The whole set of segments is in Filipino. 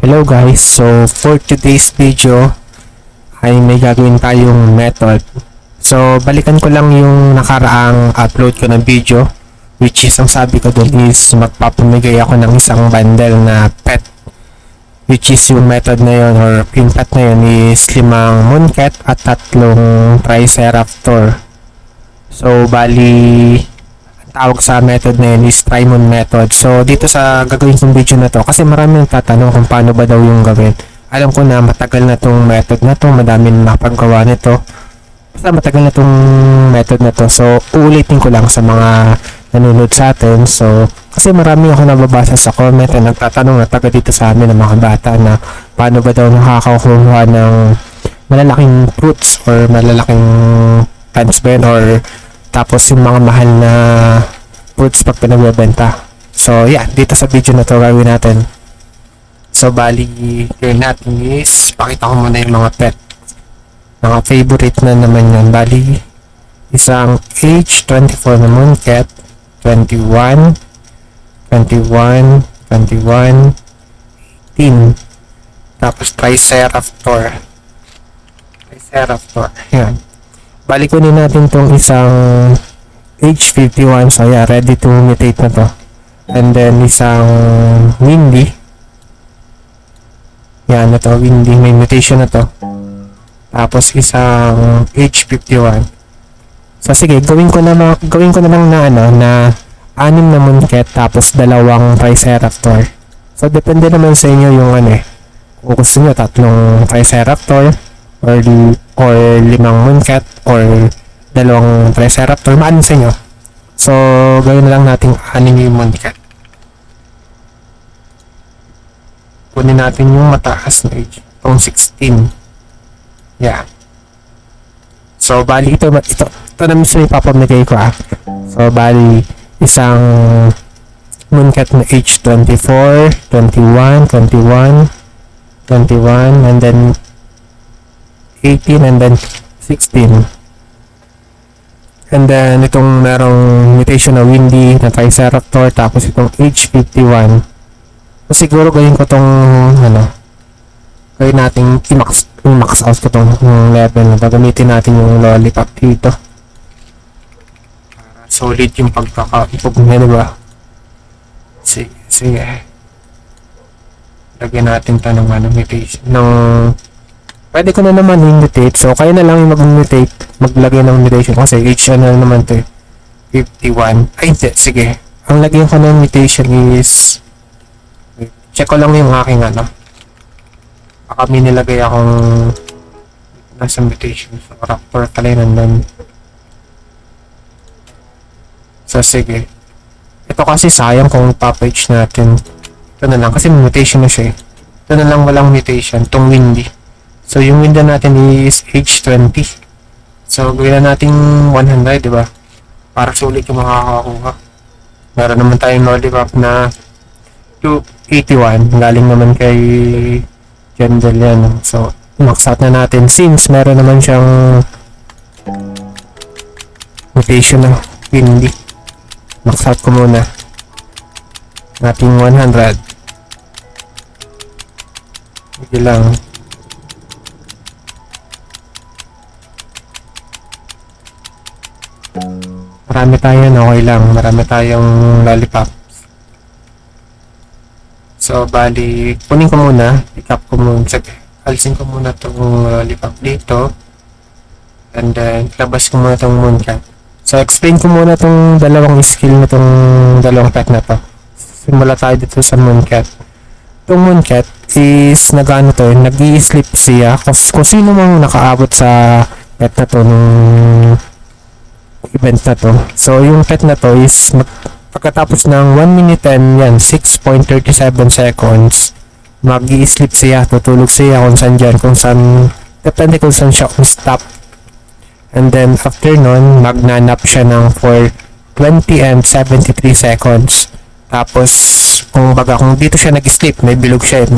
Hello guys, so for today's video ay may gagawin tayong method. So balikan ko lang yung nakaraang upload ko ng video, which is ang sabi ko dun is magpapamigay ako ng isang bundle na pet, which is yung method na yun or yung pet na yun is 5 Mooncat at 3 Triceraptor. So bali tawag sa method na yun is Trimon method. So dito sa gagawin kong video na to, kasi marami nang tatanong kung paano ba daw yung gawin. Alam ko na matagal na tong method na to, madami na nakapagawa nito. Basta matagal na tong method na to. So uulitin ko lang sa mga nanonood sa atin. So kasi marami ako nababasa sa comment na nagtatanong na taga dito sa amin ng mga bata na paano ba daw nakakakuha ng malalaking fruits or malalaking plants ba yun, or tapos yung mga mahal na fruits pag pinagbebenta. So yeah, dito sa video na to gagawin natin. So bali gawin natin is pakita ko muna yung mga pet, mga favorite na naman yan. Bali isang age 24 na Mooncat, 21, 21, 21, 18. Tapos Triceraptor, yan. Bali kunin natin tong isang age 51. So yeah, ready to mutate na to. And then isang windy. Yan na to, windy, may mutation na to. Tapos isang age 51. So sige, gawin ko na lang na na 6 na Mooncat tapos 2 Triceraptor. So depende naman sa inyo yung kung gusto nyo 3 Triceraptor or 5 Mooncat or 2 Triceraptor, maalin sa inyo. So gawin na lang natin 6 yung Mooncat. Kunin natin yung mataas na age, itong 16. Yeah. So bali ito na mismo ipapamigay ko So bali isang Mooncat na age 24, 21, 21, 21, and then 18, and then 16. And then itong merong mutation na windy na Triceraptor, tapos itong age 51. So siguro gawin ko tong gawin natin i-max out ko tong level na gagamitin natin yung lollipop dito para solid yung pagkakaipog niya, diba? Sige lagyan natin ito ng mutation pwede ko na naman i-mutate. So kayo na lang yung mag-mutate, maglagay ng mutation kasi age naman to 51. Ay hindi, sige, ang lagyan ko ng mutation is check ko lang yung aking baka may nilagay akong nasa mutation. So raptor pala yun nandun. So sige, ito kasi sayang kung pa-page natin. Ito na lang kasi may mutation na siya ito na lang walang mutation, tong windy. So yung window natin is age 20. So gawin na natin 100, diba? Para sulit yung makakakuha. Meron naman tayong lollipop na 281. Galing naman kay Jendel yan. So max out na natin since meron naman siyang mutation na windy. Max out ko muna nating 100. Sige lang. Marami tayo okay lang. Marami tayong lollipops. So bali kunin ko muna, pick up ko muna, alisin ko muna itong lollipop dito, and then labas ko muna itong Mooncat. So explain ko muna itong dalawang skill na itong dalawang pet na to. Simula tayo dito sa Mooncat. Itong Mooncat is nag-i-sleep siya. Kung sino mang nakaabot sa pet na to nung event na to. So yung pet na to is pagkatapos ng 1 minute and 6.37 seconds mag-i-sleep siya, tutulog siya kung saan dyan, kung saan, depende kung saan siya stop. And then after nun magnanap siya ng for 20 and 73 seconds. Tapos kung dito siya nag-sleep, may bilog siya,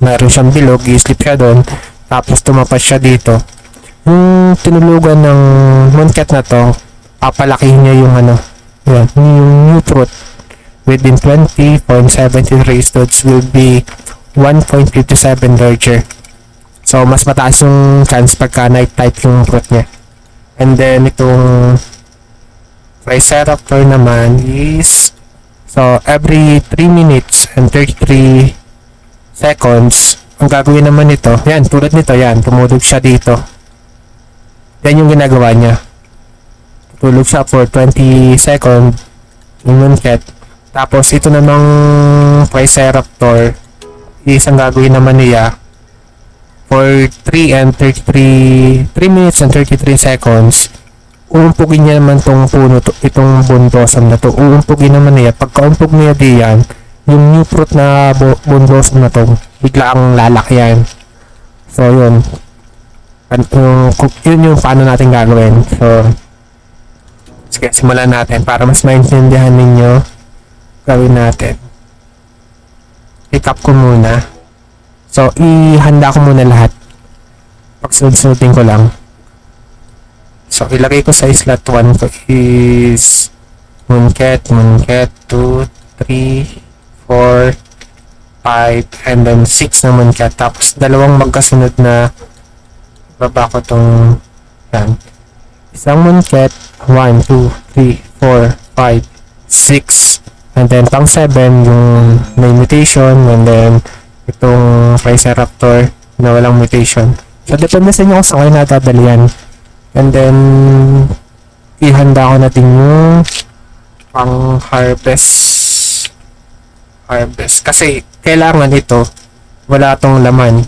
meron siyang bilog, i-sleep siya doon, tapos tumapas siya dito. Yung tinulugan ng Mooncat na to, papalakihin niya yung yung new fruit within 20.73 studs will be 1.57 larger. So, mas mataas yung chance pagka night type yung fruit niya. And then, itong Triceraptor naman is, so, every 3 minutes and 33 seconds, ang gagawin naman nito, yan, tulad nito, yan, tumulog siya dito. Yan yung ginagawa niya. Tulog siya for 20 seconds, yung Mooncat. Tapos, ito namang Triceraptor, is ang gagawin naman niya, for 3 minutes and 33 seconds, uumpugin niya naman tong puno, itong bundosam na to. Uumpugin naman niya. Pagkaumpog niya diyan, yung new fruit na bundosam na to, bigla ang lalaki yan. So, yun. Yun yung paano natin gagawin. So, sige, simulan natin para mas maintindihan ninyo. Gawin natin. Pick up ko muna. So, ihanda ko muna lahat. Pagsunod-sunodin ko lang. So, ilagay ko sa slot 1 ko is Mooncat, 2, 3, 4, 5, and then 6 na Mooncat. Tapos, dalawang magkasunod na baba ko tong yan. Isang Mooncat, 1, 2, 3, 4, 5, 6, and then pang 7 yung may mutation, and then itong Triceraptor na walang mutation. So, depende sa inyo kung saan kayo natadalian. And then, ihanda ko natin yung pang harvest. Kasi, kailangan ito, wala tong laman.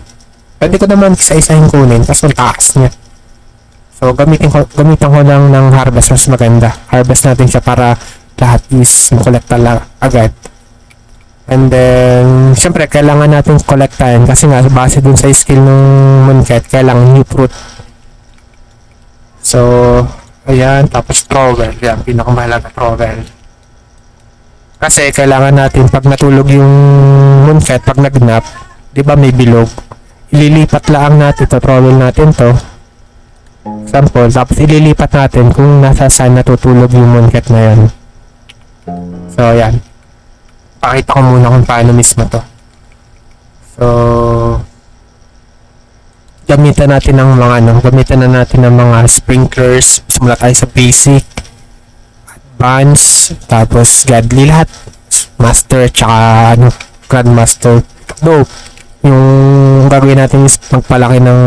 Pwede ko naman isa-isahin kunin, kasi ang taas niya. So, gamitan ko lang ng harvest, mas maganda. Harvest natin siya para lahat is makolekta lang agad. And then, syempre, kailangan natin kolektahin kasi nga, base dun sa skill ng Mooncat, kailangan new fruit. So, ayan, tapos trowel. Yan, pinakamahalaga trowel. Kasi, kailangan natin, pag natulog yung Mooncat, pag nag-nap, di ba may bilog? Ililipat lang natin to, trowel natin to. Sample, tapos ililipat natin kung nasa saan natutulog yung Mooncat na yan. So, ayan. Pakita ko muna kung paano mismo to. So, gamitan natin ng mga sprinklers. Simula tayo sa basic, advanced, tapos godly lahat. Master, tsaka grandmaster. Though, yung gagawin natin is magpalaki ng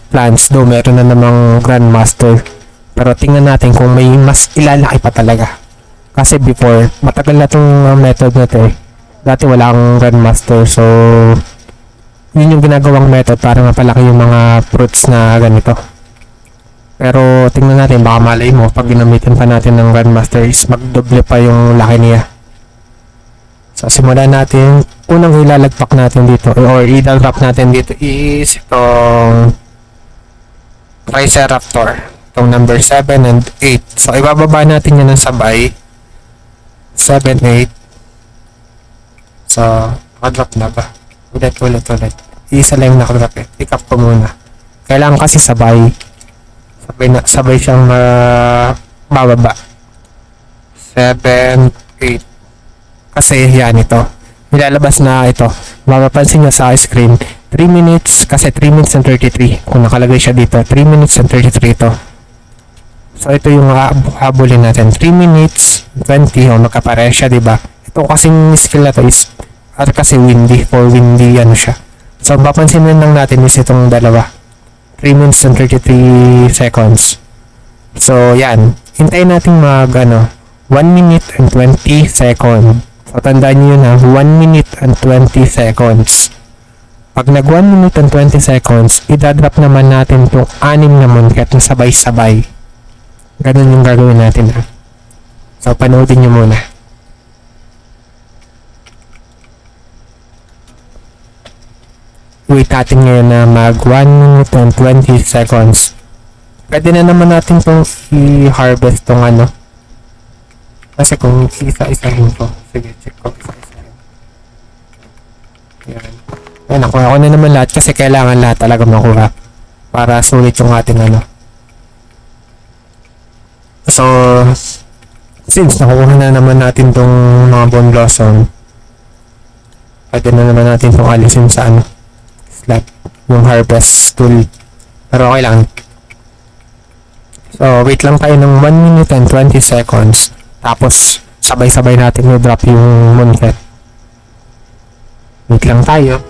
plants. Though, meron na namang grandmaster. Pero tingnan natin kung may mas ilalaki pa talaga. Kasi before, matagal na itong method na to eh. Dati wala akong grandmaster, so yun yung ginagawang method para mapalaki yung mga fruits na ganito. Pero tingnan natin, baka malay mo, pag ginamitan pa natin ng grandmaster is magdoble pa yung laki niya. So simulan natin, unang ilalagpak natin dito, or idalwrap natin dito is itong Triceraptor. Itong number 7 and 8. So ibababa natin yan ng sabay. 7, 8. So, nakadrop na ba? Ulit. Isa lang yung nakadrop eh. Pick up ko muna. Kailangan kasi sabay. Sabay siyang bababa. 7, 8. Kasi yan ito. Nilalabas na ito. Mapapansin nyo sa screen. 3 minutes, kasi 3 minutes and 33. Kung nakalagay siya dito, 3 minutes and 33 ito. So, ito yung habulin natin. 3 minutes, 20. O, magkapareha siya, diba? Ito kasing skill na to is kasi windy. For windy, ano siya. So, papansin lang natin is itong dalawa. 3 minutes and 33 seconds. So, yan. Hintayin natin 1 minute and 20 seconds. So, tandaan nyo na, 1 minute and 20 seconds. Pag nag 1 minute and 20 seconds, idadrop naman natin itong 6 na Mooncat na sabay-sabay. Ganun yung gagawin natin ha. So, panoodin nyo muna. Wait natin ngayon na mag 1 minute and 20 seconds. Pwede na naman natin itong i-harvest itong Kasi kung isa-isahin ko. Sige, check ko isa-isahin. Yan. Ayan, nakuha ko na naman lahat kasi kailangan lahat talaga makuha. Para sulit yung ating So, since nakuha na naman natin tong mga bone blossom, pwede na naman natin itong alisin sa ano, slot, yung harvest tool. Pero okay lang. So, wait lang tayo ng 1 minute and 20 seconds. Tapos, sabay-sabay natin i-drop yung mooncake. Wait lang tayo.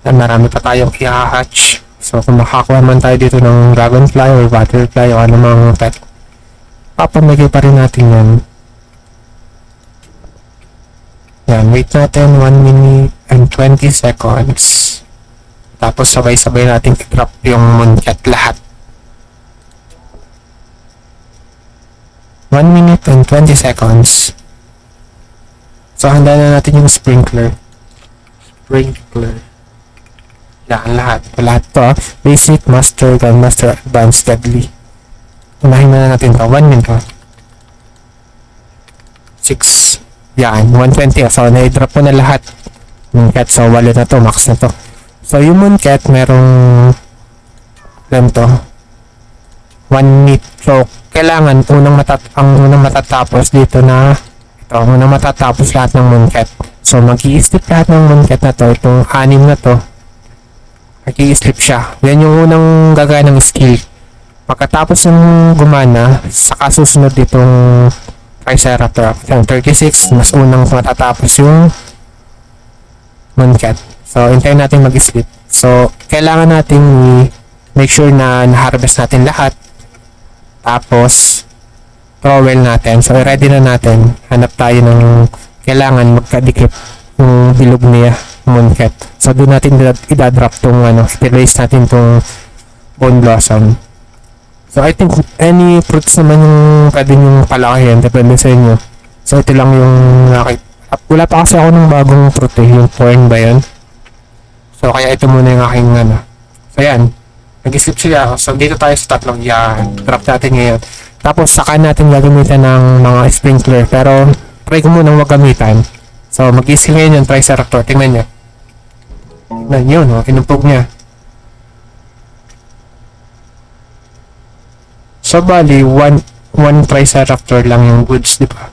At marami pa tayong i-hatch. So, kung makakuha man tayo dito ng dragonfly or butterfly o anumang pet, papamigay pa rin natin yan. Yan, wait natin 1 minute and 20 seconds. Tapos sabay-sabay natin i-drop yung mooncake lahat. 1 minute and 20 seconds. So, handa na natin yung sprinkler. Yan, lahat. Lahat to. Basic, Master, Grandmaster, Advanced, Deadly. Unahin na natin to. 1 minute. 6. Yan, 120. So, na-drop ko na lahat. Mooncake. So, walo na to. Max na to. So, yung mooncake, merong ganito. 1 minute. So, kailangan ang unang matatapos dito na ito, unang matatapos lahat ng mooncake. So, mag-i-slip lahat ng mooncake na to. Itong 6 na to. Mag-i-slip siya. Yan yung unang gagawin ng skill. Pagkatapos ng gumana, saka susunod itong Triceratops. 36, mas unang matatapos yung mooncake. So, hintayin natin mag-slip. So, kailangan natin make sure na na-harvest natin lahat. Tapos, trowel natin. So, ready na natin. Hanap tayo ng kailangan magkadikit yung bilog niya, mooncake. So, doon natin idadrop tong i-place natin tong bone blossom. So, I think any fruits naman yung pwede yung palakihin. Depende sa inyo. So, ito lang yung wala pa kasi ako ng bagong fruit eh. Yung corn ba yun? So, kaya ito muna yung aking So, yan. Nag-slip siya. So, dito tayo sa tatlong yan. Drop natin ngayon. Tapos, saka natin gagamitan ng mga sprinkler. Pero, try ko munang wag gamitan. So, mag-isip ngayon yung Triceratops. Tingnan nyo. Tingnan yun, oh. Inumpog niya. So, bali, one Triceratops lang yung goods, di ba?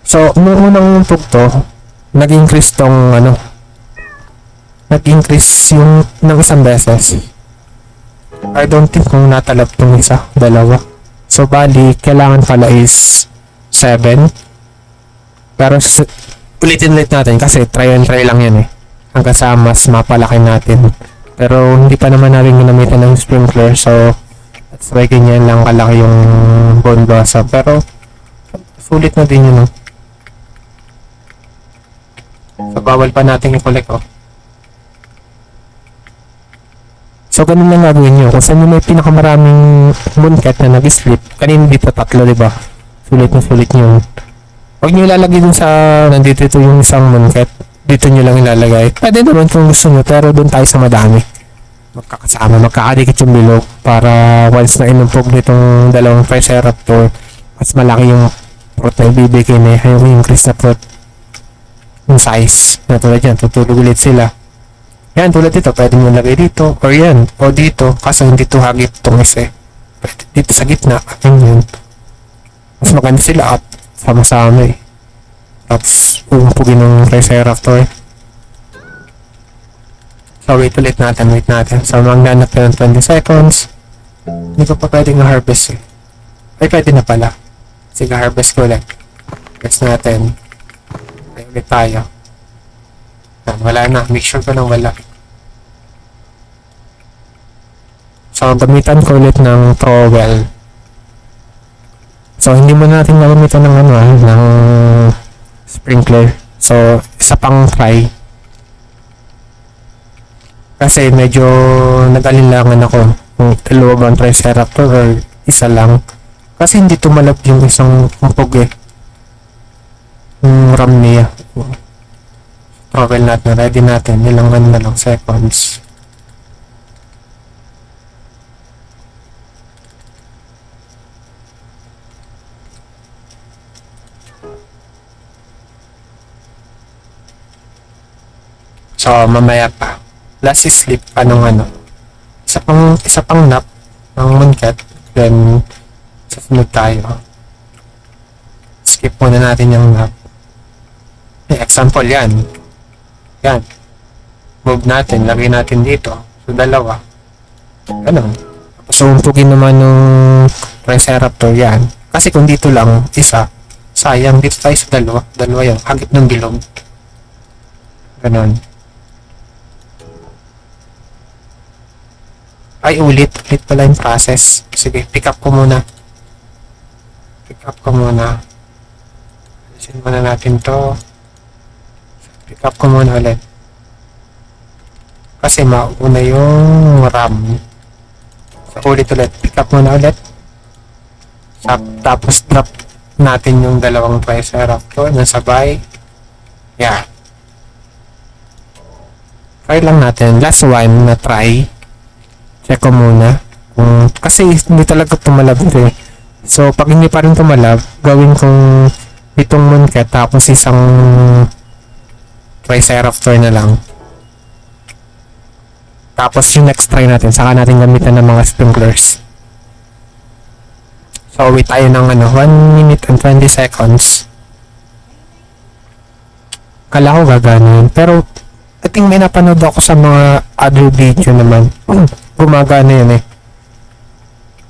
So, nung unang umpog to, nag-increase tong nag-increase yung ng isang beses. I don't think kung natalab tong isa, dalawa. So, bali, kailangan pala is 7. Pero, ulitin natin kasi try and try lang yan eh. Hanggang sa mas mapalaki natin. Pero, hindi pa naman natin ginamitan ng sprinkler. So, that's why ganyan lang kalaki yung bone blossom. Pero, sulit na din yun. So, bawal pa natin i-collect, oh. So, ganun lang gagawin nyo. Kung saan nyo may pinakamaraming mooncake na nag-slip, kanina dito 3, diba? Sulit na sulit nyo. Huwag nyo ilalagay dun sa, nandito ito yung isang mooncake. Dito nyo lang ilalagay. Pwede naman kung gusto nyo, pero dun tayo sa madami. Magkakasama, magkakadikit yung bilog para once na inumpog nitong dalawang Triceratops, mas malaki yung fruit na ibibigay na yung increase na fruit. Yung size. Na tulad yan, tutulog ulit sila. Yan, tulad dito, pwede nyo lagay dito, or yan, o dito, kaso hindi to hagip itong isa. Pwede dito sa gitna, yun. Mas maganda sila at sama-sama eh. Tapos, uumpugin ng Triceratops. So, wait natin. So, magnanak na ng 20 seconds. Hindi ko pa pwedeng harvest eh. Ay, pwede na pala. Sige, harvest ko ulit. Harvest natin. Ay, ulit tayo. Yan, wala na. Make sure ko nang wala. So, gamitan ko ulit ng trowel. So, hindi mo natin gamitan ng ng sprinkler. So, isa pang try. Kasi medyo nag-alilangan ako kung dalawa ba ang Triceratops or isa lang. Kasi hindi tumalab yung isang umpog eh. Yung ram niya. Trowel natin. Ready natin. Ilang na lang seconds. So, mamaya pa. Last is sleep pa nung isa pang nap ng mooncake. Then, sasunod tayo. Skip muna natin yung map. Example yan. Yan. Move natin. Lagay natin dito. So, dalawa. Ano? So, umpugin naman yung Triceraptor yan. Kasi kung dito lang, isa. Sayang. Dito tayo sa dalawa. Dalawa yan. Hagip ng bilog. Ganon. Ay, ulit. Ulit pala yung process. Sige, pick up ko muna. Pick up ko muna. Alisin muna natin to. Pick up ko muna ulit. Kasi mauna yung RAM. So, ulit. Pick up muna ulit. Tapos drop natin yung dalawang Triceraptor na sabay. Yeah. Try lang natin. Last one na try. Check ko muna. Kasi hindi talaga tumalab ito eh. So, pag hindi pa rin tumalab, gawin kong itong mooncake tapos isang Triceraptor na lang. Tapos yung next try natin, saka natin gamitan ng mga sprinklers. So, wait tayo ng 1 minute and 20 seconds. Kala ko gagana yun. Pero, I think may napanood ako sa mga other video naman. Gumagana yun eh.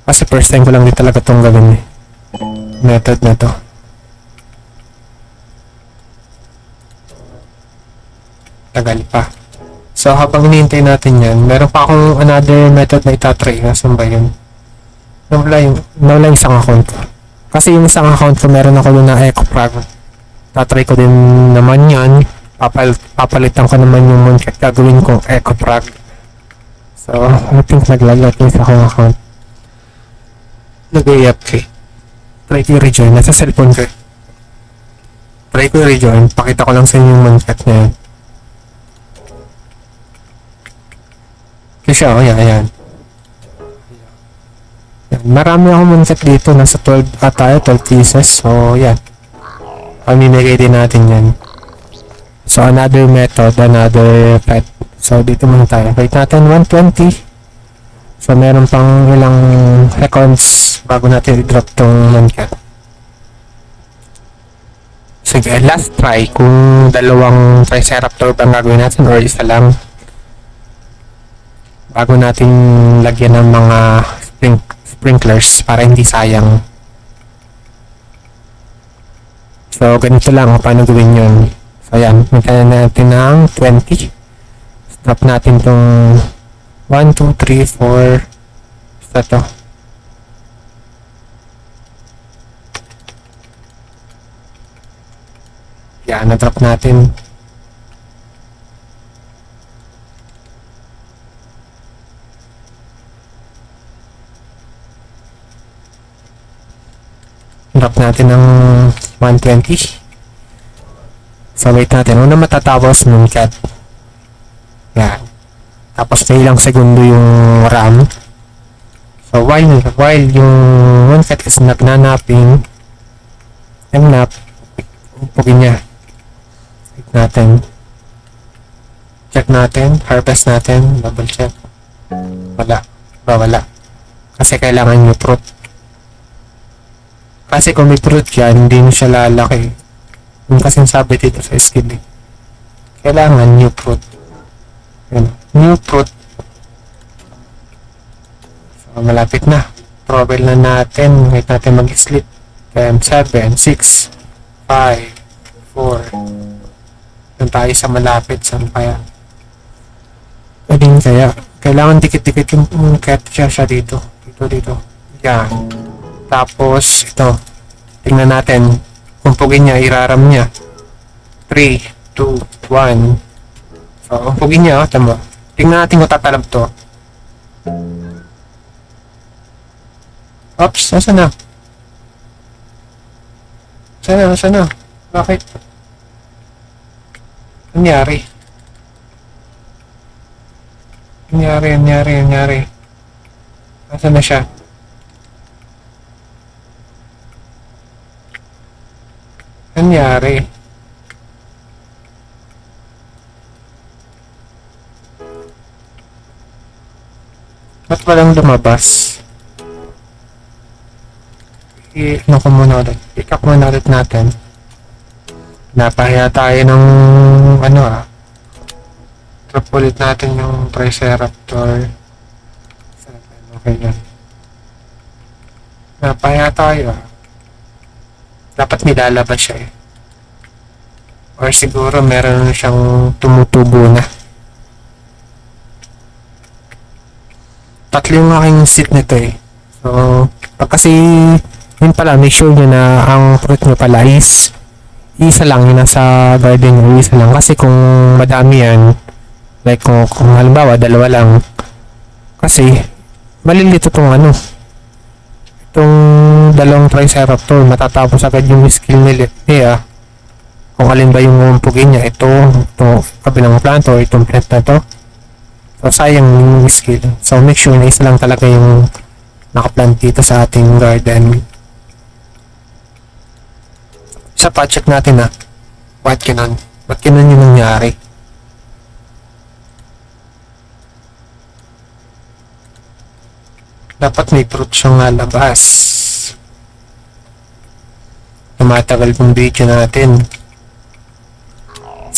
Kasi first time ko lang din talaga itong gawin eh. Method na to. Tagal pa. So, habang hinihintay natin yan, meron pa akong another method na itatry. Nasaan ba yun? Nawala yung isang account ko. Kasi yung isang account ko, meron ako doon na EcoPrag. Tatry ko din naman yan. Papalitan ko naman yung mooncake. Gagawin kong EcoPrag. So, I think naglagot yung isa kong account. Nag-AFK. Try ko i-rejoin. Nasa cellphone ko. Try ko i-rejoin. Pakita ko lang sa inyo yung mooncake na yan. Kasi yan. Yan. Marami akong mooncake dito. Nasa 12 tayo. 12 pieces. So, yan. Pamimigay din natin yan. So, another method. Another pet. So, dito muna tayo. Wait natin. 120. So, meron pang ilang seconds bago natin i-drop tong mooncake. Sige, last try. Kung dalawang Triceraptor bang gagawin natin or isa lang. Bago natin lagyan ng mga sprinklers para hindi sayang. So, ganito lang paano gawin yun. So, yan. Magkana natin ng 20. Stop natin tong 1, 2, 3, 4. Basta to. Yan, na-drop natin. Drop natin ng 120. So, wait natin. Una matatapos mooncake. Yan. Tapos may ilang segundo yung RAM. So, while yung mooncake is nagnanaping, nap, upugin niya. Wait natin. Check natin. Harvest natin. Double check. Wala. Wala. Kasi kailangan yung fruit. Kasi kung may fruit yan, hindi nyo siya lalaki. Yung kasing sabi dito sa skill eh. Kailangan new fruit. Yan. New fruit. So, malapit na. Probable na natin. Wait natin mag-sleep. 10, 7, 6, 5, 4. Doon tayo sa malapit. Saan kaya? Pwedeng kaya. Kailangan dikit-dikit yung cat siya dito. Dito. Yan. Tapos, ito. Tingnan natin. Umpugin niya, iraram niya. 3, 2, 1. So, umpugin niya, tama. Tingnan natin kung tatalab to. Oops, nasa na? Nasa na? Bakit? Nangyari? Nasa na siya? Nangyari? Ba't walang lumabas? ano ko muna ulit. Pick up muna ulit natin. Napahiya tayo ng drop ulit natin yung Triceraptor. Okay yan. Napahiya tayo Dapat nilalabas siya eh. Or siguro meron siyang tumutubo na. Tatlo yung aking seat nito eh. So, pag kasi yun pala, make sure nyo na ang fruit nyo pala is isa lang, yun nasa garden nyo, isa lang. Kasi kung madami yan, like kung halimbawa, dalawa lang, kasi malilito itong itong dalawang Triceraptor, matatapos agad yung skill nila. Kung alin ba yung umpugin niya, ito kabilang plant o itong plant na to. So, sayang yung skill. So, make sure na isa lang talaga yung nakaplant dito sa ating garden. Isa pa, check natin Ba't ganun yung nangyari? Dapat may fruit siyang lalabas. Tumatagal yung video natin.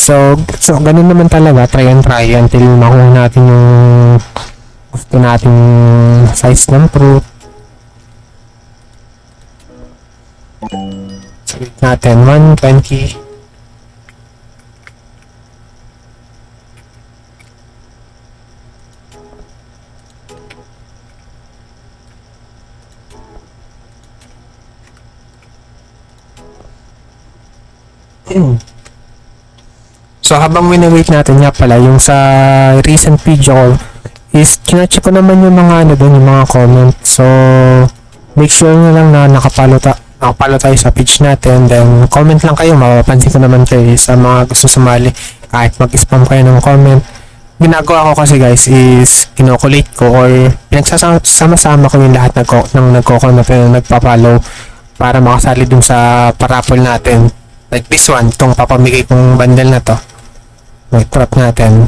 So ganun naman talaga, try until makuha natin yung gusto nating size ng fruit. Salit natin 120. So habang wini-wait natin nga pala yung sa recent video ko is kina-check ko naman yung mga doon, yung mga comment. So make sure na lang na nakapalo tayo sa page natin, then comment lang kayo, mapapansin ko naman kayo sa mga gusto sumali kahit mag-spam kayo ng comment. Ginagawa ko kasi guys is kinokulate ko or pinagsasama-sama ko yung lahat ng nagko-comment na nagpa-follow para makasali dun sa parapol natin. Like this one, itong papamigay kong bundle na to. May trap natin.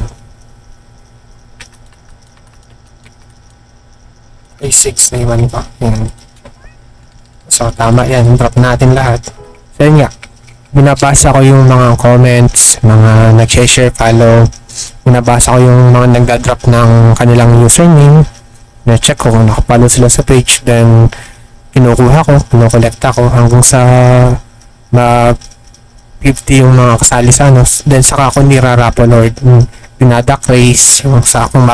Ay, 6 na iwan ko. Yan. So, tama yan. Drop natin lahat. So, yun nga. Binabasa ko yung mga comments, mga nag-share, follow. Binabasa ko yung mga nagda-drop ng kanilang username. Na-check ko kung nakapalo sila sa page. Then, kinukuha ko, kinukolekta ko hanggang sa 50 yung mga kasali sa then saka ako nirarapo Lord pinadak race yung sa akong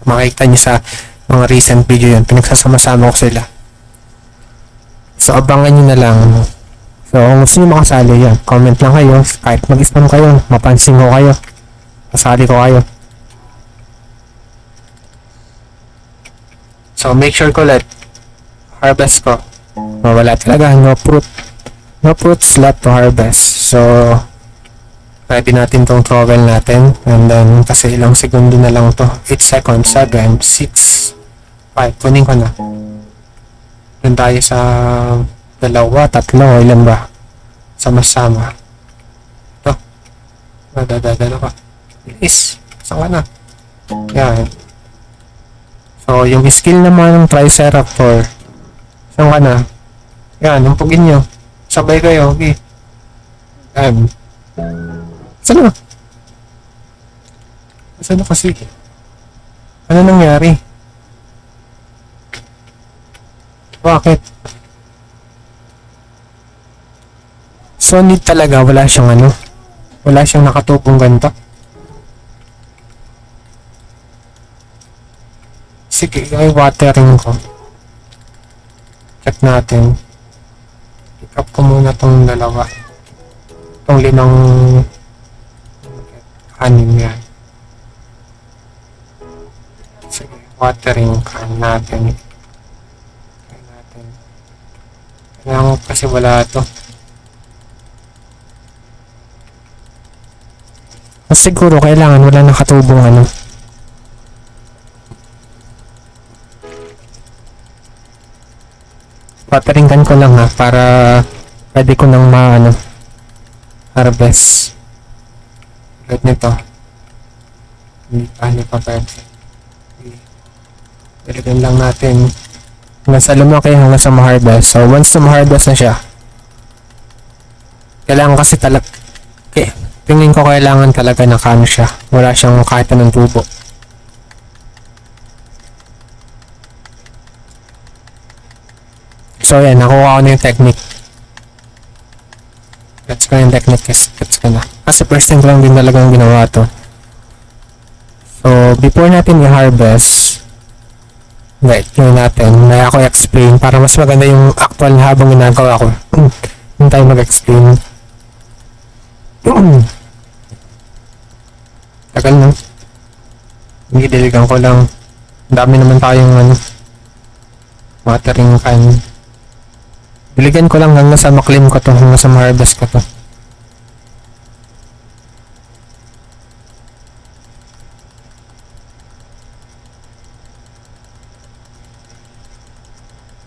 makikita nyo sa mga recent video yun, pinagsasama-sama ko sila. So abangan nyo na lang. So kung gusto nyo makasali yan, comment lang kayo, kahit mag-spam kayo, mapansin ko kayo, kasali ko kayo. So make sure ko let harvest ko wala talaga, no fruits left to harvest. So ready natin tong trowel natin, and then kasi ilang segundo na lang to, 8 seconds, 7, 6, 5, kunin ko na. Doon tayo sa 2, 3, ilan ba sama-sama ito, dadadalo ka, bilis, saan ka na, yan. So yung skill naman ng Triceraptor, saan ka na, yan, umpugin nyo, sabay kayo, okay. Saan na? Saan na kasi? Ano nangyari? Bakit? So need talaga, wala siyang wala siyang nakatupong ganito. Sige, ay watering ko. Check natin. Pick up ko muna tong dalawa. Itong 5 anim yan. Sige, watering can natin. Kailangan kasi wala to. Mas siguro kailangan wala nakatubong watering can ko lang para pwede ko nang harvest. Tulad nito. Hindi pa pwede. Ilagyan lang natin Hanggang sa lumaki, hanggang sa ma-harvest. So, once na ma-harvest na siya, kailangan kasi talaga, tingin ko kailangan talaga na kano siya. Wala siyang kahit anong tubo. So, yan. Nakuha ko na yung technique. Gets ko yung technique. Gets ko na. Kasi first time ko lang din talagang ginawa to. So, before natin i-harvest, wait, yun natin. May ako explain para mas maganda yung actual habang ginagawa ko. Hindi tayo mag-explain. Tagal na. Diligan ko lang. Dami naman tayong watering can. Diligan ko lang hanggang sa maklim ko to, hanggang sa ma-harvest ko to.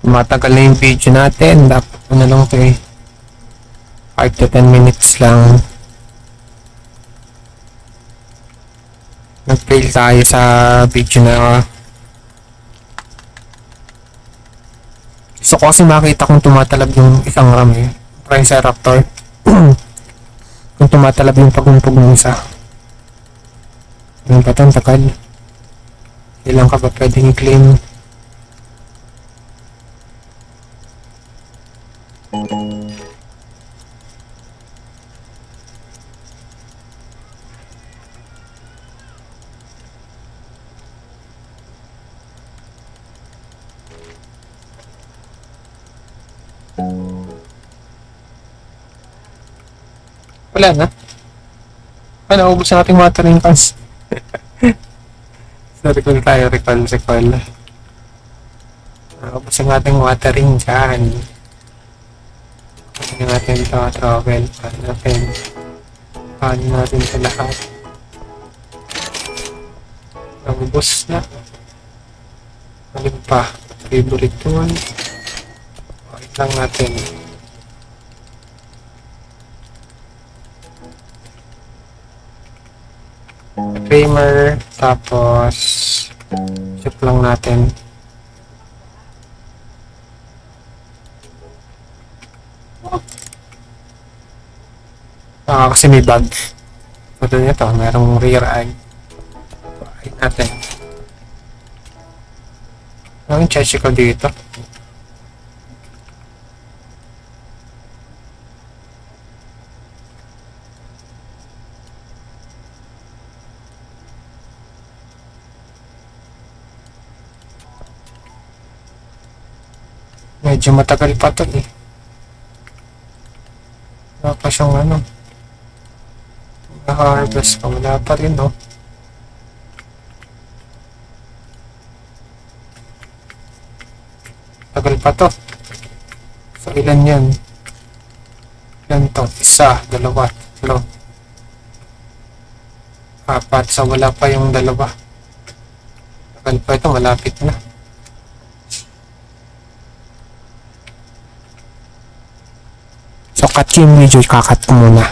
Matagal na yung video natin. Dapat na lang ito 5 to 10 minutes lang. Nag-fail tayo sa video na gusto ko kasi makita kung tumatalab yung isang ram Triceraptor. Kung tumatalab yung pagumpog ng isa. Yung patang takal. Ilang ka ba pwedeng i-claim? Wala na. Naubos ang ating watering cans. So, recall tayo. Recall. Naubos ang ating watering can. Ano natin ito, travel. Paano natin ito lahat. Naubos na. Alin pa? Favorite one. Wait lang natin. Framer, tapos ship lang natin. Kasi may bug. So doon ito, merong rear eye. Eye natin. Ang check ko dito. Medyo matagal pa to Wala pa siyang naka-harvest pa. Wala pa rin Tagal pa to. So ilan yan? Ilan to? 1, 2, 3, 4. So wala pa yung 2. Tagal pa ito. Malapit na. So, cut yung video, kakat ko muna.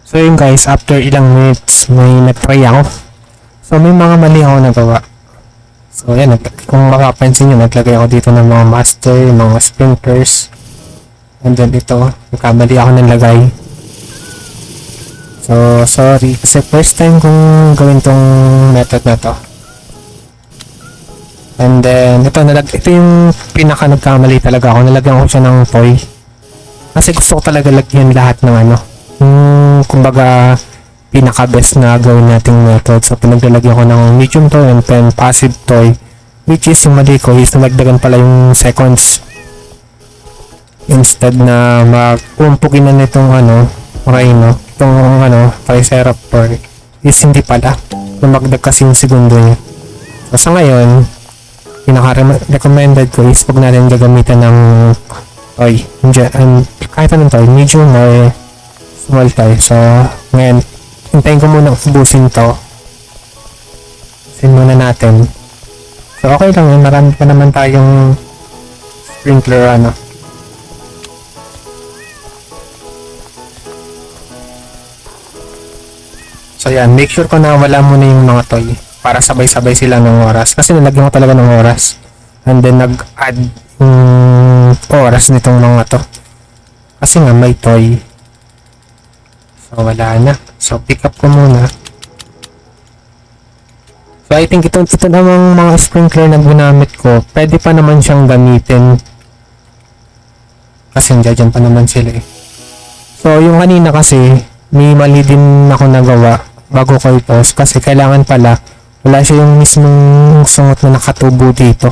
So, yun guys, after ilang minutes, may nag-try ako. So, may mga mali ako nagawa. So, yan, kung makapansin nyo, naglagay ako dito ng mga master, mga sprinklers. And then ito, nagkamali ako ng lagay. So, sorry. Kasi first time kong gawin tong method na to. And then, ito yung pinaka nagkamali talaga ako. Nalagyan ko siya ng toy. Kasi gusto ko talaga lagyan lahat ng kumbaga, pinaka best na gawin nating method. So, pinaglalagyan ko ng medium toy and then passive toy. Which is, yung mali ko is nalagdagan pala yung seconds. Instead na magpumpugin na nitong rhino, itong Triceraptor, is hindi pala. Lumagdag kasi yung segundo niya. So, sa ngayon, pinaka-recommended ko is pag natin gagamitan ng toy. Kahit anong toy, medium or small toy. So, ngayon, hintayin ko muna ubusin to. Ubusin muna natin. So, okay lang yun. Marami pa naman tayong sprinkler So yan, make sure ko na wala muna yung mga toy para sabay-sabay sila ng oras. Kasi nalagyan ko talaga ng oras. And then nag-add yung oras nitong mga to. Kasi nga may toy. So wala na. So pick up ko muna. So I think ito namang mga sprinkler na ginamit ko, pwede pa naman siyang gamitin. Kasi dyan pa naman sila eh. So yung kanina kasi, may mali din ako nagawa bago ko i-post kasi kailangan pala wala siya yung mismong sungot na nakatubo dito.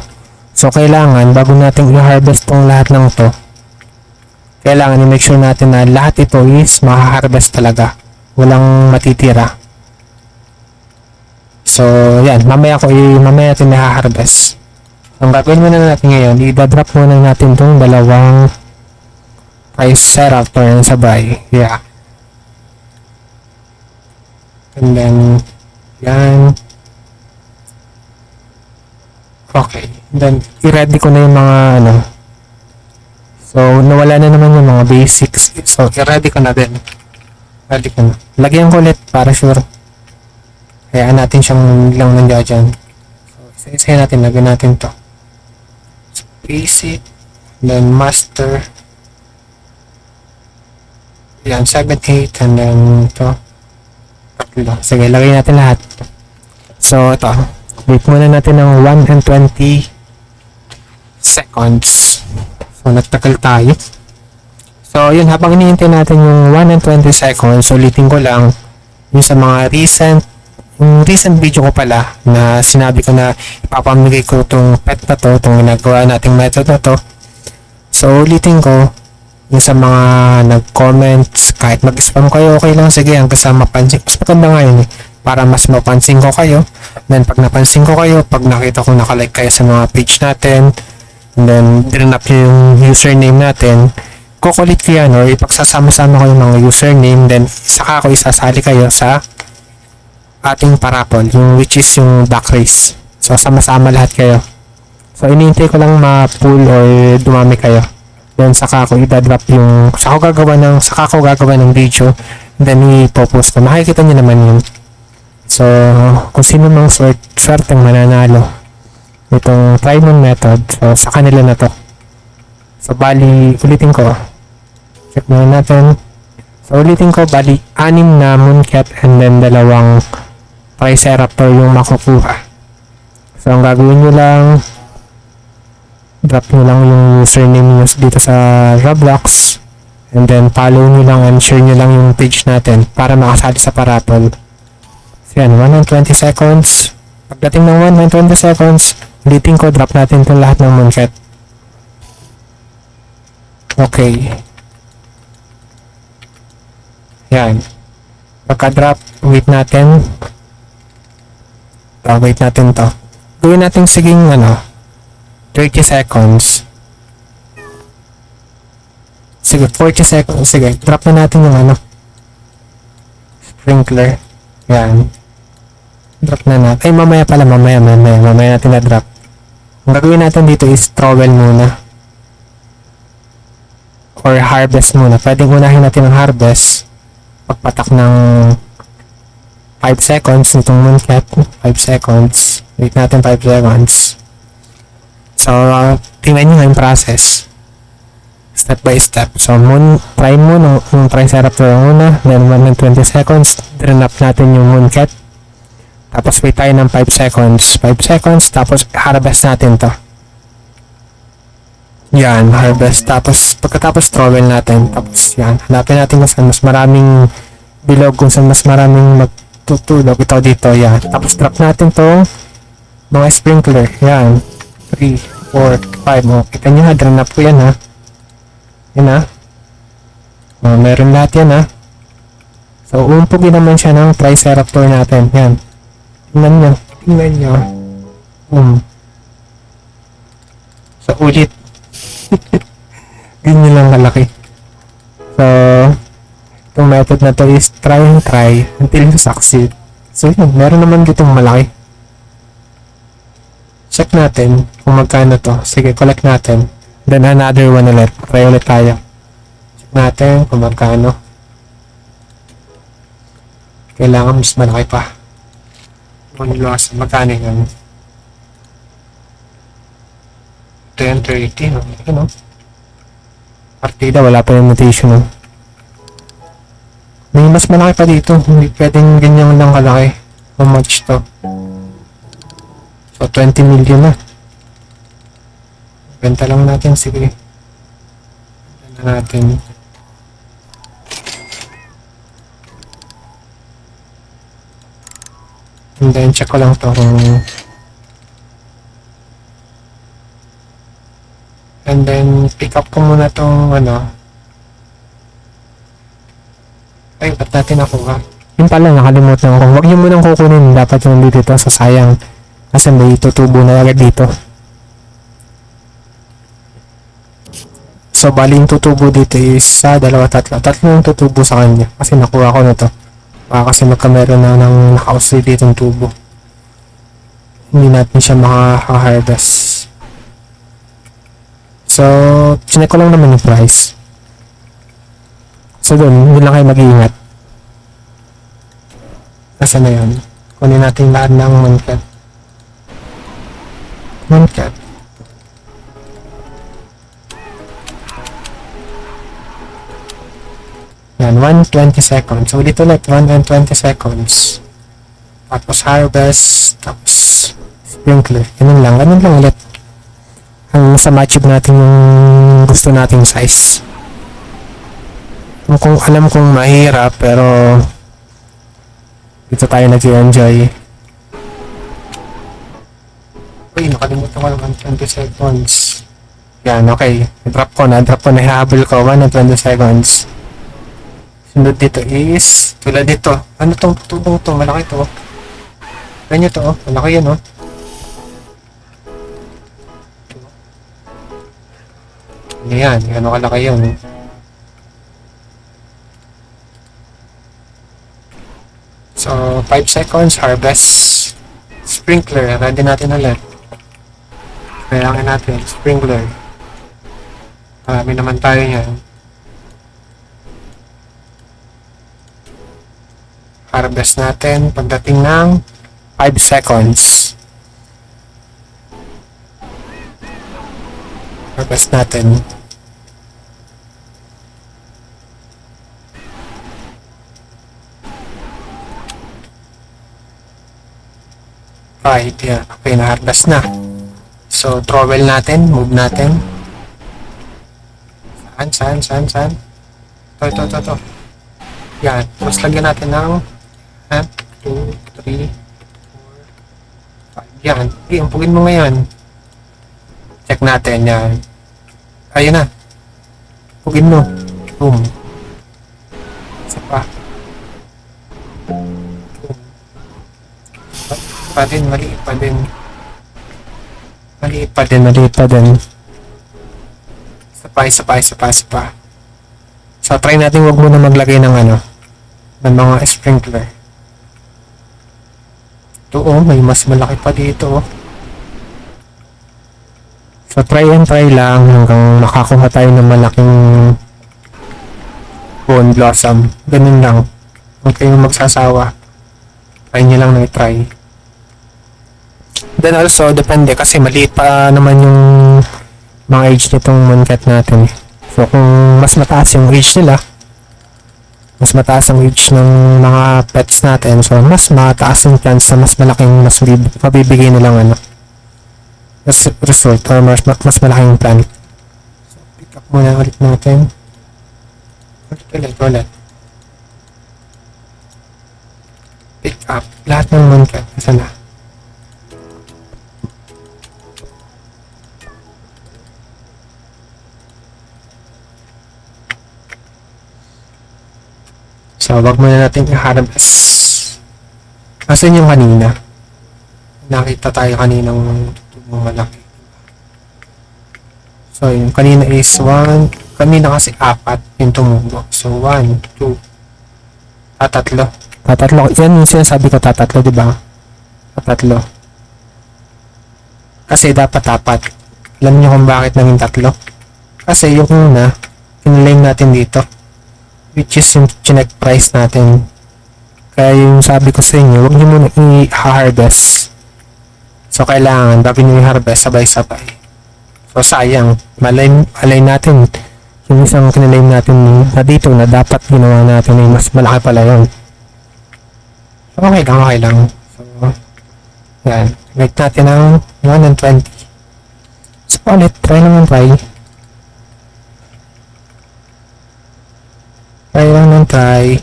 So kailangan bago natin i-harvest tong lahat ng to, kailangan i-make sure natin na lahat ito is makaharvest talaga, walang matitira. So yan, mamaya natin i-harvest. Ang gagawin muna natin ngayon, i-drop muna natin tong dalawang Triceratops yan sabay. Yeah. And then, yan. Okay. Then, i-ready ko na yung mga, So, nawala na naman yung mga basics. So, i-ready ko na din. Ready ko na. Lagyan ko ulit para sure. Hayaan natin siyang lang nandiyan dyan. So, isa-isa natin. Lagyan natin to. So, basic. Then, master. Yan, 7, 8. And then, to. Sige, lagay natin lahat. So, ito. Wait muna natin ng 1 and 20 seconds. So, nagtagal tayo. So, yun. Habang iniintay natin yung 1 and 20 seconds, ulitin ko lang yung sa mga recent video ko pala na sinabi ko na ipapamigay ko itong pet na to, itong ginagawa nating method na to. So, ulitin ko yung sa mga nag-comments, kahit mag-spam kayo, okay lang, sige, hanggang sa mapansin. Mas maganda nga yun para mas mapansin ko kayo. Then, pag napansin ko kayo, pag nakita ko nakalike kayo sa mga page natin, and then, dinap nyo yung username natin, kukulit ko yan, or ipagsasama-sama ko yung mga username, then, saka ako isasali kayo sa ating parapol, yung which is yung back race. So, sama-sama lahat kayo. So, iniintay ko lang ma-pull or dumami kayo. Then saka ako i-drop yung saka ko gagawa ng video, then i-post ko. Makikita niyo naman yun. So kung sino mang swerteng mananalo itong try moon method, so sa kanila na to. So bali ulitin ko, check muna natin. So ulitin ko, bali 6 na mooncat and then 2 triceratops yung makukuha. So ang gagawin nyo lang, drop nyo lang yung username nyo dito sa Roblox, and then follow nyo lang and share nyo lang yung page natin para makasali sa parapol. So yan, 1 and 20 seconds. Pagdating ng 1 and 20 seconds, ulitin ko, drop natin itong lahat ng mooncat. Okay. Yan. Pagka-drop, wait natin. Wait natin to. Gawin natin siging 30 seconds. Sige, 40 seconds. Sige, drop na natin yung sprinkler. Yan. Drop na natin. Ay, mamaya natin na drop. Ang gagawin natin dito is trowel muna. Or harvest muna. Pwedeng unahin natin ang harvest. Pagpatak ng 5 seconds nitong mooncat. 5 seconds. Wait natin 5 seconds. So, tingnan nyo yung process. Step by step. So, try mo yung triceratops muna. Then, 1 and 20 seconds. Drain up natin yung mooncat. Tapos, wait tayo ng 5 seconds. 5 seconds. Tapos, harvest natin to. Yan, harvest. Tapos, pagkatapos, trowel natin. Tapos, yan. Hanapin natin kung saan mas maraming bilog. Kung saan mas maraming magtutulog. Ito dito, yan. Tapos, drop natin to mga sprinkler. Yan. 3, 4, 5. O, kita nyo ha, drain up ko yan ha. Yan ha. O, meron lahat yan ha. So, umpugin naman siya ng triceratops natin. Yan. Tingnan nyo. Tingnan nyo. So, ulit. Ganyan lang kalaki. So, itong method na to is try and try until you succeed. So, yun. Meron naman ditong malaki. Check natin kung magkano to. Sige, collect natin. Then another one ulit. Try ulit tayo. Check natin kung magkano. Kailangan mas malaki pa. Bone blossom. Magkano yun? Ito yung 30, no? Ano? Partida, wala pa yung mutation, no? May mas malaki pa dito. Hindi pwedeng ganyan lang kalaki. How much to? So, 20 million na. Benta lang natin. Sige. Benta na natin. And then, check ko lang to kung... And then, pick up ko muna tong ano. Ay, ba't natin nakuha? Yun pala, nakalimutan ko. Huwag nyo munang kukunin. Dapat yung dito sa sayang. Kasi may tutubo na agad dito. So, bali yung tutubo dito is sa dalawa, tatlo. Tatlo yung tutubo sa kanya. Kasi nakuha ko na to. Kasi magkameron na ng naka-ausli dito yung tubo. Hindi natin siya maka-harvest. So, chinek ko lang naman yung price. So, doon lang kayo mag-iingat. Nasaan na yun? Kunin natin lahat ng Mooncat. Mooncat. Yan, 120 seconds. So, dito ulit, 120 seconds. Tapos harvest, tapos sprinkler. Ganun lang ulit. Hanggang sa ma-achieve natin yung gusto nating size. Kung alam kong mahirap, pero dito tayo nag-enjoy. Uy, nakalimutan ko naman 20 seconds. Yan, okay. Drop ko na, nahabol ko, 120 seconds. Sunod dito is, tulad dito. Ano tong tutubong to? Malaki to. Ganyan to, malaki yan, oh. Ayan, gano'n kalaki yun. So, 5 seconds, harvest. Sprinkler, ready natin ulit. Kailangan natin, sprinkler. Marami naman tayo yan. Harvest natin pagdating ng 5 seconds. Harvest natin. Right, yeah. Okay, na-harvest na. So, trowel natin, move natin. Saan? Ito. Yan, tapos lagyan natin ng 1, 2, 3, 4, 5. Yan, iumpugin mo ngayon. Check natin, yan. Ayun na. Pugin mo. Boom. Isa pa. Maliit pa din. Isa pa. So, try natin wag muna maglagay ng ng mga sprinkler. Ito, may mas malaki pa dito, So, try lang hanggang makakuha tayo ng malaking bone blossom. Ganun lang. Huwag kayong magsasawa. Try nyo lang na i-try. Then also, depende kasi maliit pa naman yung mga age nitong Mooncat natin. So, kung mas mataas yung age nila, mas mataas ang age ng mga pets natin, so mas mataas yung chance na mas malaking mabibigay nilang result or mas malaking plant. So, pick up muna ulit natin. Ulit. Pick up. Lahat ng Mooncat. Nasaan na? So, wag muna natin i-harvest. Asan yung kanina? Nakita tayo kaninang tutubong malaki. So, yung kanina is 1. Kanina kasi 4 yung tumubo. So, 1, 2. Tatlo. Yan yung sinasabi ko, tatlo, diba? Tatlo. Kasi dapat 4. Alam niyo kung bakit naging 3? Kasi yung una, pinilame natin dito. Which is yung chinek price natin. Kaya yung sabi ko sa inyo, huwag nyo muna i-harvest. So, kailangan, bago nyo i-harvest, sabay-sabay. So, sayang. Malay natin, yung isang kinalaim natin na dito na dapat ginawa natin ay mas malaki pala yun. So, okay lang. So, yan. Rate natin ng 1 and 20. So, ulit, try naman try. Try lang ng try.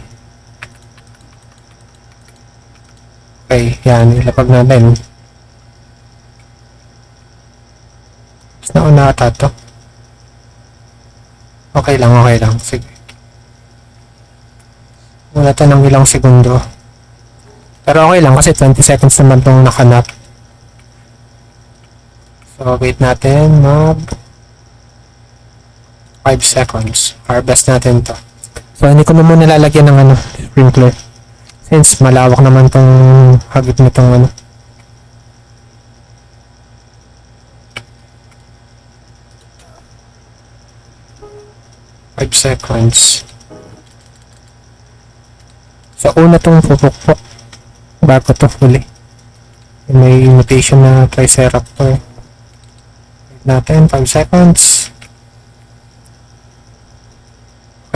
Okay, yan. Ilapag natin. Mas nauna ata to. Okay lang. Sige. Wala to ng ilang segundo. Pero okay lang kasi 20 seconds naman itong nakanap. So, wait natin. 5 seconds. Harvest natin to. So, hindi ko na muna lalagyan ng sprinkler. Since malawak naman tong hagip nitong 5 seconds. So, una tong pupukpok bago to huli. May mutation na triceratops. Wait natin, 5 seconds.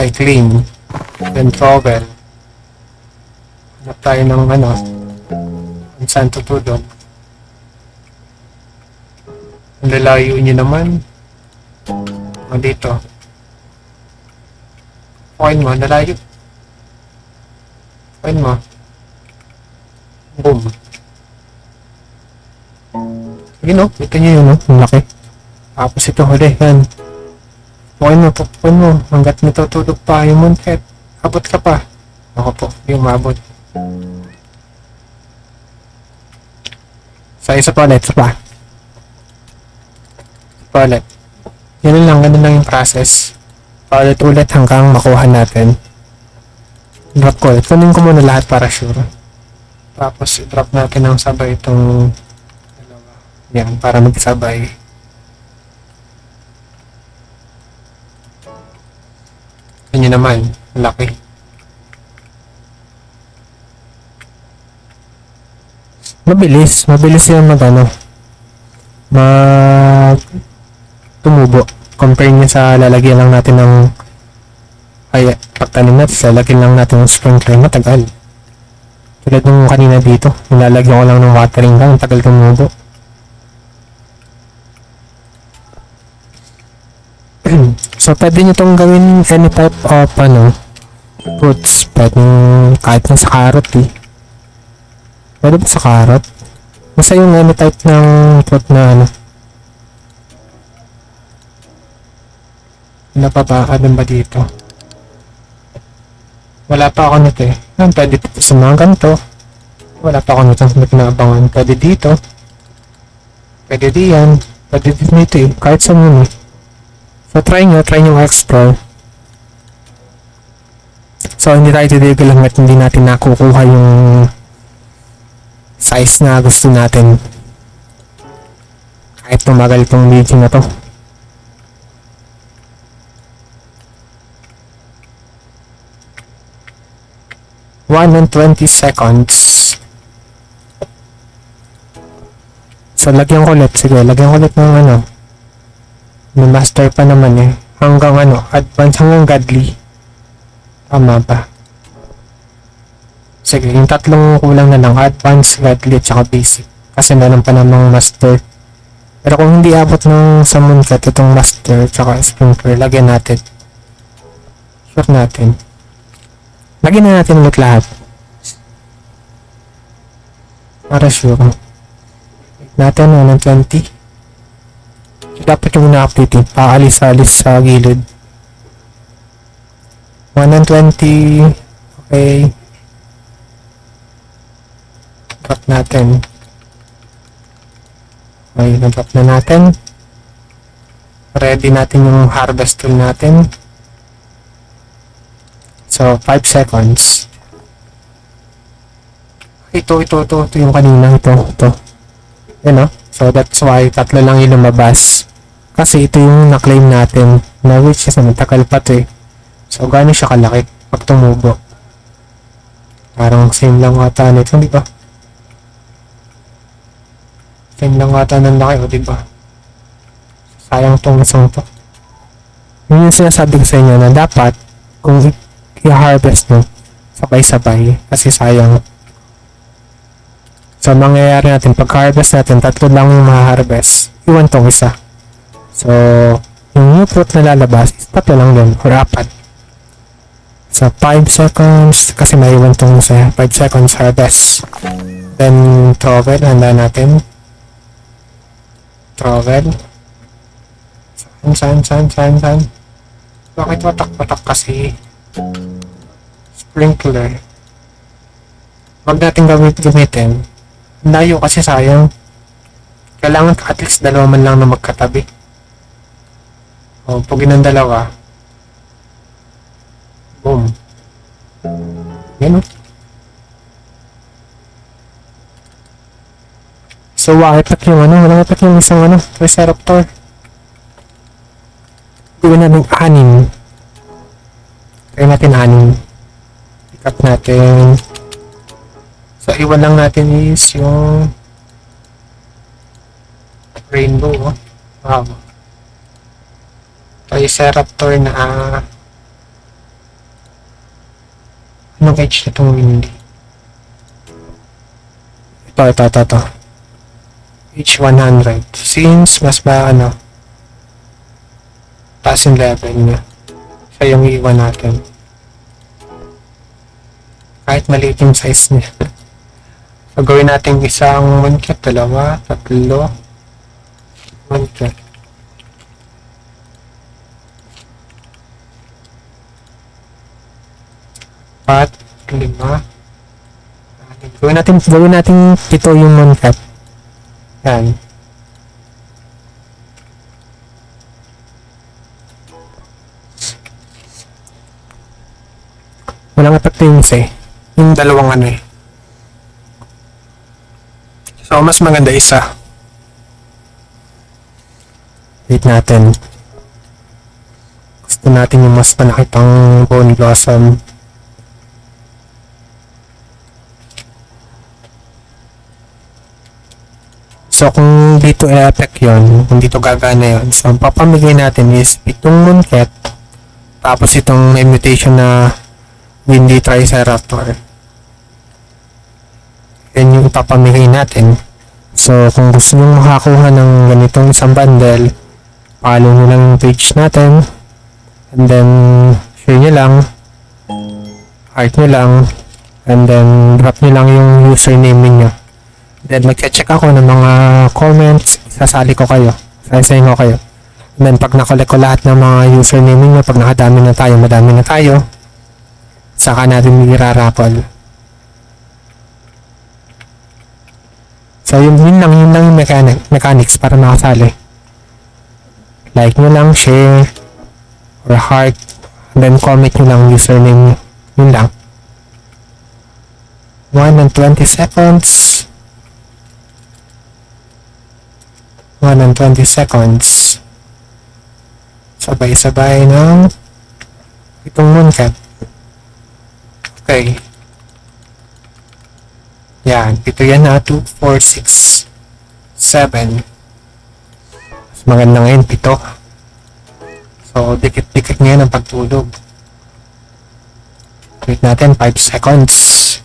Okay, clean. Then trowel. Hanap tayo ng kung saan tutulog. Ang lalayo nyo naman. Dito. Okay mo, lalayo. Okay mo. Boom. Sige no, ito nyo yun ang laki. Tapos ito huli, yan. Pupuin mo, hanggat natutulog pa yung munket. Abot ka pa. Ako po, yung maabot. So, isa pa ulit, Ganun lang yung process. Paulit-ulit hanggang makuha natin. Drop ko ulit. Kunin ko muna lahat para sure. Tapos, i-drop natin ng sabay itong dalawa. Yan, para magsabay. Yan naman, laki. Mabilis yung tumubo. Compare niya sa lalagyan lang natin ng pagtanim natin, lalagyan lang natin ng sprinkler, matagal. Tulad nung kanina dito, nilalagyan ko lang ng watering gun, tagal tumubo. So, pwede nyo itong gawin any type of fruits. Pwede kahit na sa carrot Pwede ba sa carrot? Basta yung any type ng fruit na Ano pa ba? Ano ba dito? Wala pa ako nito Pwede dito sa mga ganito. Wala pa ako nito. Naabangan. Pwede dito. Pwede diyan. Pwede dito Kahit saan yun So try nyo explore. So hindi tayo titigil hanggat hindi natin nakukuha yung size na gusto natin. Kahit tumagal itong video na to. One and 20 seconds. So lagyan ko ulit. Sige, lagyan ko ulit ng may master pa naman hanggang advance hanggang godly. Tama ba? Sige, yung tatlong kulang na lang, advance, godly, at saka basic. Kasi meron pa namang master. Pero kung hindi abot ng sa mooncat, itong master, at saka sprinkler, lagyan natin. Sure natin. Lagyan na natin ulit lahat. Para sure. Natin, 1 and 20. Dapat yung na-update paalis-alis sa gilid. 1 and 20. Okay. Drop natin. Okay, na-drop na natin. Ready natin yung harvest tool natin. So, 5 seconds. Ito yung kanina. Ito. Yan So, that's why tatlo lang yung lumabas. Kasi ito yung na-claim natin. Na which is matagal pa So, gano'n siya kalaki pag tumubo. Parang same lang ata nito, di ba? Same lang ata ng laki, o di ba? Sayang tong isang to. Yun yung sinasabi ko sa inyo na dapat kung i-harvest mo sabay-sabay kasi sayang. So, mangyayari natin, pag-harvest natin, tatlo lang yung ma-harvest. Iwan tong isa. So, yung new fruit na lalabas, is tatlo lang din, or apat. So, 5 seconds, kasi maiwan tong isa. 5 seconds harvest. Then, trowel, handa natin. Trowel. Saan? Bakit watak-watak kasi? Sprinkler. Huwag natin gamitin. Layo kasi sayang. Kailangan at least dalawa man lang na magkatabi. O, pag ng dalawa. Boom. Yan o. So, effect yung walang effect yung isang Triceraptor. Gawin natin 6. Try natin 6. Pick up natin. So, iwan lang natin is yung rainbow. Oh. Wow. Triceraptor na anong age na itong hindi? Ito. Age 100. Since mas taas yung level niya. Siya yung iwan natin. Kahit maliit yung size niya. So, gawin natin isang mooncake, 2, 3 mooncake. At 5. Gawin natin ito yung mooncake. Yan. Walang epekto yung isa eh. Yung dalawang eh. So, mas maganda isa. Wait natin. Gusto natin yung mas malaki pang bone blossom. So, kung dito i-effect yun, kung dito gagana yun, so, papamigay natin is itong mooncake, tapos itong may mutation na windy triceraptor. Yan yung ipapamigay natin. So, kung gusto nyo makakuha ng ganitong isang bundle, follow nyo lang yung page natin, and then share nyo lang, heart nyo lang, and then drop nyo lang yung username niyo. Then mag-check ako ng mga comments, sasali ko kayo, sasayin ko kayo. And then pag nakolek ko lahat ng mga username niyo, pag madami na tayo, saka natin i-raffle. So, yun lang yung mechanics para makasali. Like nyo lang, share, or heart, and then comment nyo lang username nyo. Yun lang. 1 and 20 seconds. 1 and 20 seconds. Sabay-sabay ng itong mooncake. Okay. Yan. Ito yan na. 2, 4, 6, 7. Mas maganda ngayon. 7. So, dikit-dikit ngayon ang pagtulog. Wait natin. 5 seconds.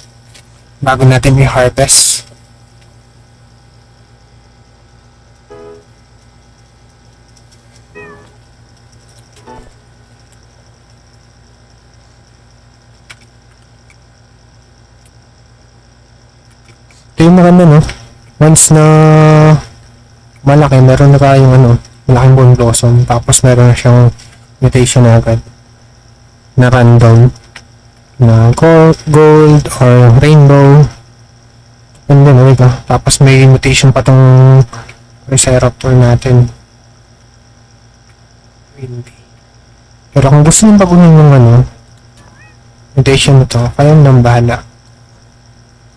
Bago natin i-harvest. Ito yung maganda, no? Once na malaki, meron na tayong malaking bone blossom, tapos meron na siyang mutation na agad na random na gold or rainbow, and then tapos may mutation pa tong Triceraptor natin, windy. Pero kung gusto nyo baguhin yung mutation na to, kayo nang bahala.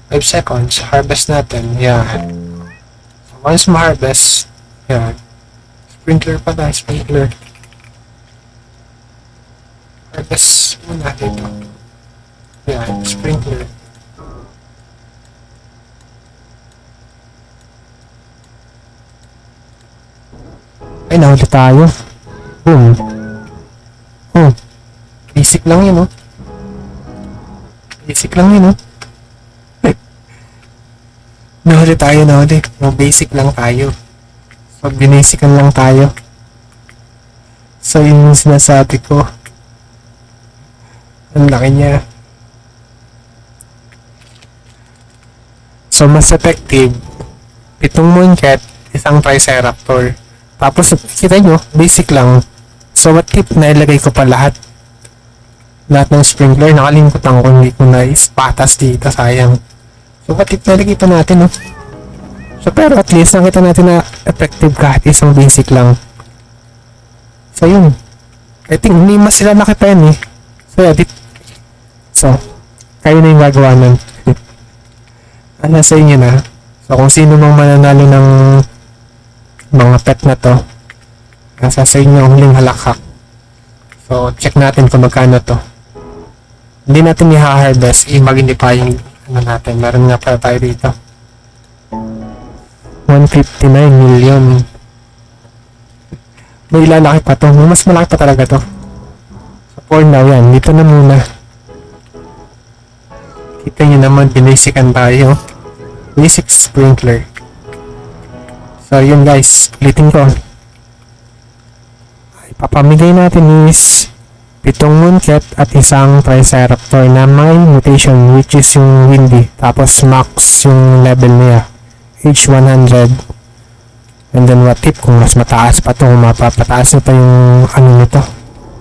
5 seconds, harvest natin. Yan. So, once ma-harvest, yan. Sprinkler pala, sprinkler. Harvest muna dito. Yan, sprinkler. Ay, nahuli tayo. Boom. Oh. Basic lang yun, oh. Basic lang yun, oh. Nahuli tayo, nahuli. No, basic lang tayo. So, binasican lang tayo. So, yun yung sinasabi ko. Ang laki niya. So, mas effective. 7 moonchat, isang triceraptor. Tapos, kita nyo, basic lang. So, what tip na ilagay ko pa lahat? Lahat ng sprinkler, nakalimutan ko, hindi ko na ispatas dito, sayang. So, what tip na ilagay pa natin, no? So, pero at least, nakita natin na effective kahit isang basic lang. So, yun. I think, hindi mas sila laki pa yan, eh. So, edit. So, kayo na yung gagawa nun. Nasa inyo na. So, kung sino mang mananalo ng mga pet na to, nasa sa inyo ang huling halakhak. So, check natin kung magkano to. Hindi natin i-harvest, hindi pa yung ano natin. Meron nga pala tayo dito. 159 million. May ilalaki pa to. Mas malaki pa talaga to. So, for now yan. Dito na muna. Kita nyo naman, binasican tayo. Basic sprinkler. So, yun guys. Ulitin ko. Papamigay natin is 7 moonchat at isang triceraptor na may mutation which is yung windy. Tapos max yung level niya. H100. And then what tip kung mas mataas pa to, kung mapapataas na pa yung ano nito.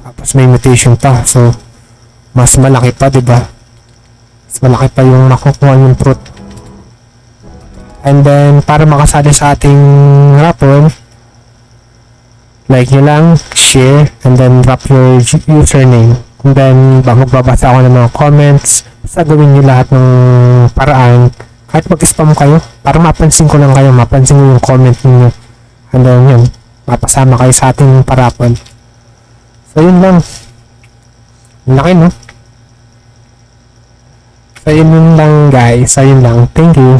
Tapos may mutation pa. So, mas malaki pa, diba? Mas malaki pa yung makukuha yung fruit. And then, para makasali sa ating raffle, like nyo lang, share, and then drop your username. And then, magbabasa ako ng mga comments. Basta gawin nyo lahat ng paraan. Kahit mag-spam kayo, para mapansin ko lang kayo, mapansin ko yung comment niyo. And then, yun, mapasama kayo sa ating parapon. So, yun lang. Laki, no? So, yun lang, guys. So, yun lang. Thank you.